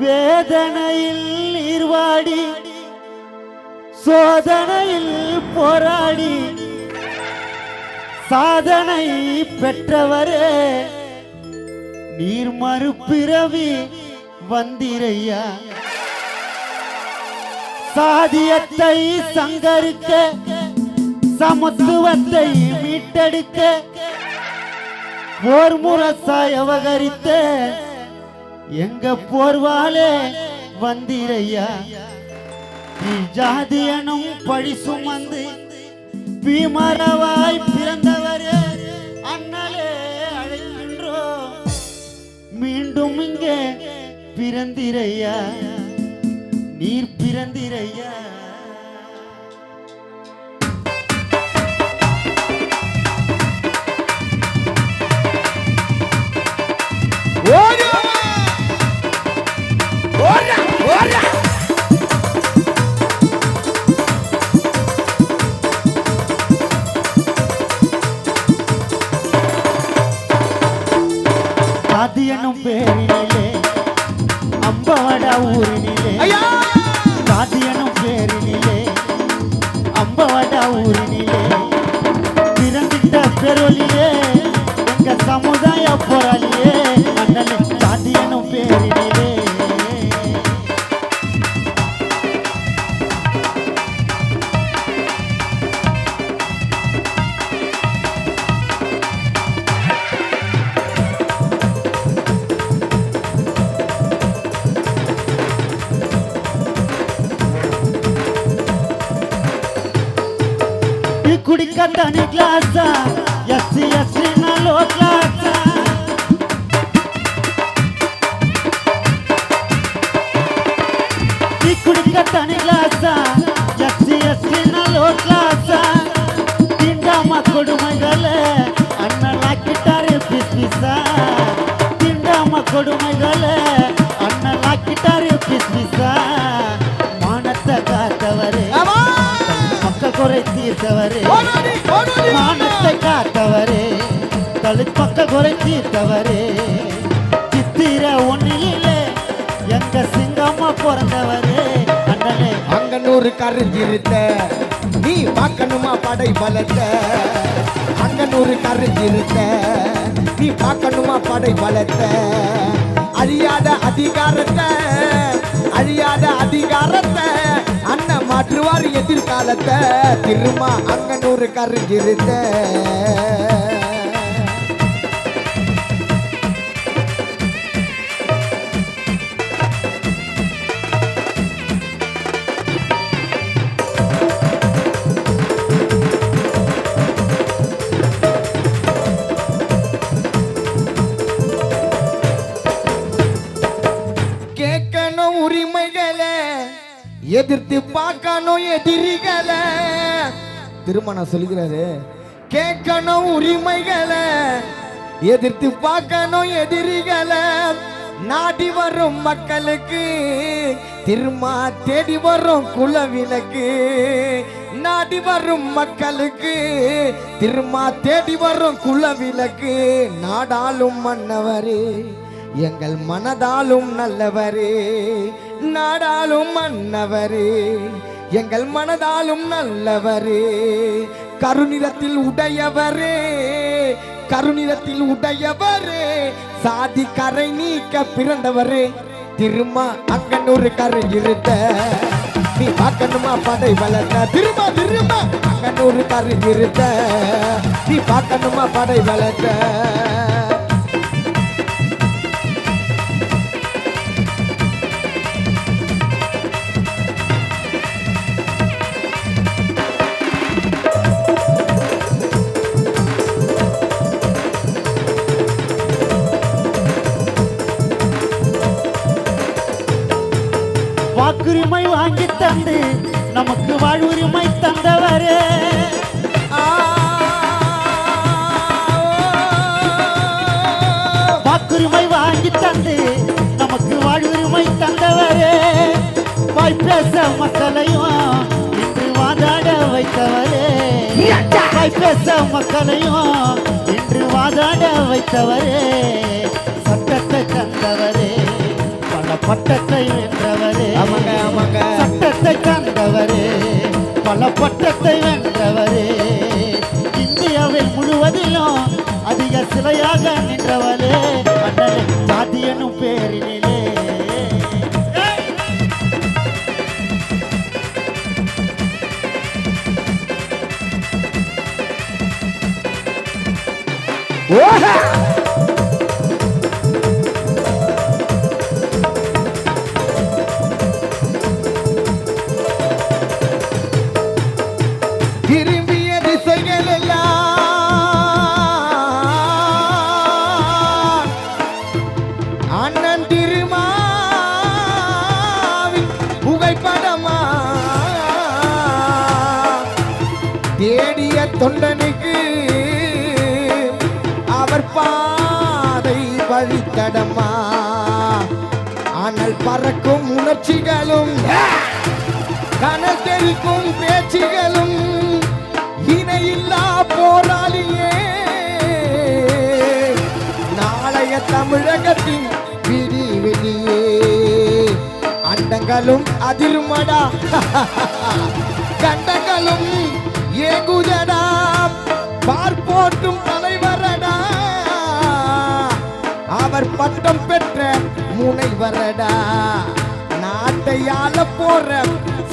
வேதனையில் நீர்வாடி சோதனையில் போராடி சாதனை பெற்றவரே நீர் மறுபிறவி வந்திரையா. சாதியத்தை சங்கரிக்க சமத்துவத்தை மீட்டெடுக்க போர் முரசாய் அவகரித்த எங்க போர்வாலே வந்திரையா. ஜாதியனும் பழி சுமந்து பீமரவாய் பிறந்தவரே அண்ணலே அழைக்கின்றோம் மீண்டும் இங்கே பிறந்திரையா நீர் பிறந்திரையா. சாதி என்னும் பேரினிலே அம்பவடா ஊரினிலே சாதி என்னும் பேரினிலே அம்பவடா ஊரினிலே பிறந்திட்ட பெருளியே எங்க சமுதாய போராளியே அண்ணலே சாதி என்னும் பேரினிலே. குடிக்க தனி கிளாஸா எஸ்சி எஸ்சி நாலோ கிளாஸா குடிக்க தனி கிளாஸா எஸ்சி எஸ்சி நாலோ கிளாஸா தீண்டாம கொடுமைகளை அண்ணலாக்கிட்டாரு பிஸ்பிசா தீண்டாம கொடுமைகளை அண்ணலாக்கிட்டாரு பிஸ்பிசா. மானத்தை காத்தவரே மக்கள் குறை தீர்த்தவரே மானத்தை காத்தவரே தலித் மக்கள் குறை தீர்த்தவரே சித்திர ஒன்னிலே எங்க சிங்கம்மா பிறந்தவரே அண்ணலே. அங்கனூறு கருஞ்சிருத்த நீ பார்க்கணுமா படை பலத்த அங்கனூறு கருஞ்சிருத்த நீ பார்க்கணுமா படை பலத்த அழியாத அதிகாரத்தை அழியாத அதிகாரத்தை அண்ணன் மாற்றுவார் எதிர்காலத்தை திருமா அங்கனூறு கருஞ்சிருத்த. கேட்கணும் உரிமைகளை எதிர்த்து பார்க்கணும் எதிரிகளை திருமணம் சொல்கிறாரு. கேட்கணும் உரிமைகளை எதிர்த்து பார்க்கணும் எதிரிகளை நாடி வரும் மக்களுக்கு திருமா தேடி வரும் குலவிளக்கு நாடி வரும் மக்களுக்கு திருமா தேடி வரும் குலவிளக்கு. நாடாளும் மன்னவரே எங்கள் மனதாலும் நல்லவரே நாடாளும் மன்னவரே எங்கள் மனதாலும் நல்லவரே கருநிறத்தில் உடையவரே கருநிறத்தில் உடையவரே சாதி கரை நீக்க பிறந்தவரே திருமா அங்கனூறு கரை இருத்த நீ பார்க்கணுமா படை வளர்த்த திருமா திருமா அங்கனூறு கரை இருத்த நீ பார்க்கணுமா படை வளர்த்த. வாக்குரிமை வாங்கி தந்து நமக்கு வாழ்வுரிமை தந்தவரே வாக்குரிமை வாங்கி தந்து நமக்கு வாழ்வுரிமை தந்தவரே வாய் பேச மக்களையும் இன்று வாதாட வைத்தவரே வாய் பேச மக்களையும் இன்று வாதாட வைத்தவரே சட்டத்தை தந்தவரே பல பட்டத்தை வென்றவரே ஆமாங்க ஆமாங்க சட்டத்தை தந்தவரே பல பட்டத்தை வென்றவரே இந்தியாவில் முழுவதிலும் அதிக சிலையாக நின்றவரே அண்ணலே ஜாதி எனும் பேரினிலே திரும்பிய திசைகள் எல்லாம் அண்ணன் திருமாவின் புகைப்படமா தேடிய தொண்டனுக்கு அவர் பாதை வழித்தடமா ஆனால் பறக்கும் உணர்ச்சிகளும் கனல் தெரிக்கும் பேச்சுகளும் இணையில்லா போராளியே நாளைய தமிழகத்தின் விடிவெளியே அண்டங்களும் அதிருமடா கண்டங்களும் ஏகுதடா பார்ப்போட்டும் தலைவரடா அவர் பட்டம் பெற்ற முனைவரடா நாட்டை ஆள போற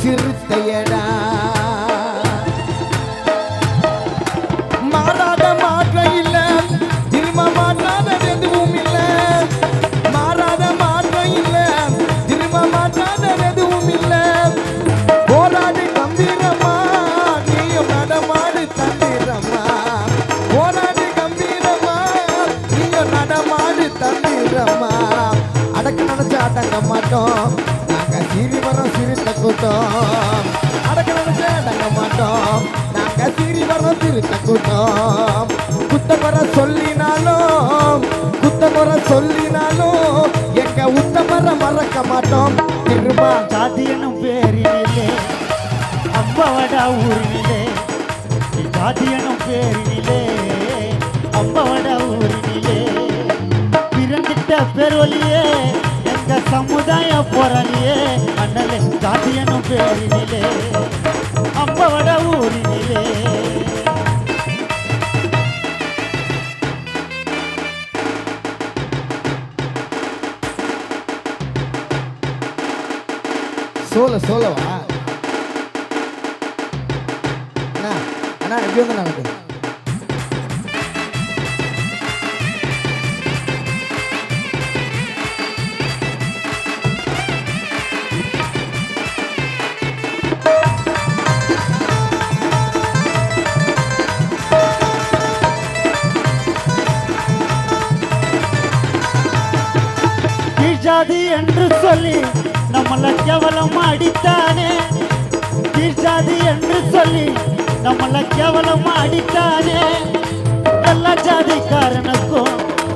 சிறுத்தையடா மாறாத மாற்றம் இல்ல திரும்ப மாற்றாத எதுவும் இல்ல மாறாத மாற்றம் இல்ல திரும்ப மாற்றாத எதுவும் இல்ல போராடி கம்பீரமா நீயும் நடமாடு தந்திரமா போராடி கம்பீரமா நீயும் நடமாடு தந்திரமா அடக்க நினைச்சு அடங்க மாட்டோம் நாங்க சீறி வரோம் சிரித்த கூட்டம் அடக்க நினைச்சு அடங்க மாட்டோம் நாங்க சீறி வரோம் சிரித்த கூட்டம் குத்தமர சொல்லினாலும் எங்க உத்தமர மறக்க மாட்டோம் திரும்ப ஜாதி எனும் பேரினிலே அம்பவடா ஊரினிலே ஜாதி எனும் பேரினிலே அம்பவடா ஊரினிலே பிறந்திட்ட பெருவலியே எங்க சமுதாய போராளியே அண்ணலே ஜாதி எனும் பேரினிலே அம்பவடா ஊரினிலே சோலவா அண்ணா அண்ணா எப்படி வந்து நமக்கு ஜாதி என்று சொல்லி நம்மள கேவலம் அடித்தானே ஜாதி என்று சொல்லி நம்மள கேவலம் அடித்தானே எல்லா ஜாதிக்காரனுக்கும்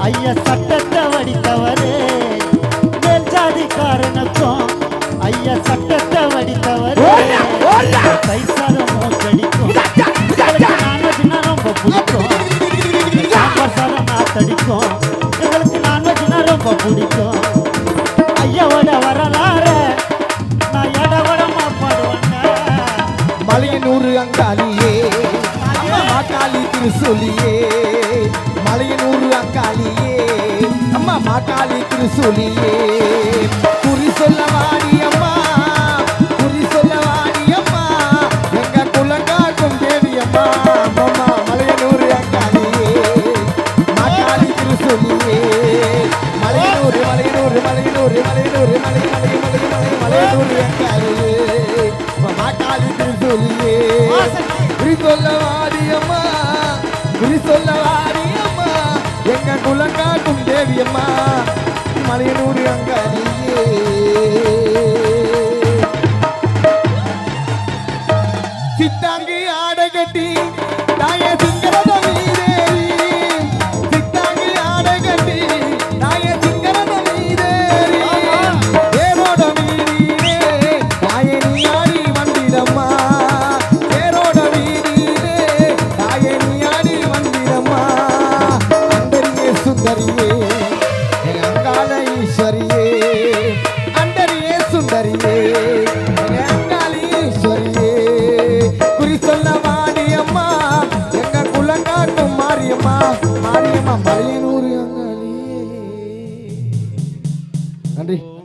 ஐயா சட்டத்தை வடித்தவரே மேல் ஜாதிக்காரனுக்கும் ஐயா சட்டத்தை வடித்தவரே கைசாரம் மூச்சடிக்கும் நான்வெஜ்னா ரொம்ப பிடிக்கும் சாம்பார் சாதம் நாத்தடிக்கும் எங்களுக்கு நான்வெஜ்னா ரொம்ப பிடிக்கும் ஐயாவோட வரலாறு நான் இடவடமா பாடுவேன் மலையனூர் அங்காளியே அம்மா மாக்காளி திருசொலியே மலையனூர் அங்காளியே அம்மா மாக்காளி திருசொலியே குறி சொல்ல வாடி அம்மா குறி சொல்ல வாடி அம்மா எங்க குலங்காக்கும் தேவி அம்மா அம்மா மலையனூர் அங்காளியே மாக்காளி திருசொலியே மலையனூர் மலையனூர் மலையனூர் மலையனூர் மலை மலை மலை மலை மலையனூர் அங்காளியே மாக்காளி திருசொலியே குறி சொல்ல வாடி அம்மா குறி சொல்ல வாடி அம்மா எங்க குலங்காக்கும் தேவி அம்மா மலையனூர் அங்காளியே சித்தாங்கி ஆடை கட்டி தாய சிங்கரத மீதேறி சித்தாங்கி ஆடை கட்டி தாய சிங்கரத மீதேறி ஏரோட வீதியிலே தாயனி ஆடி வந்திடம்மா ஏரோட வீதியிலே தாயனி ஆடி வந்திடம்மா அந்தரியே சுந்தரியே என் அங்காள ஈஸ்வரியே நன்றி.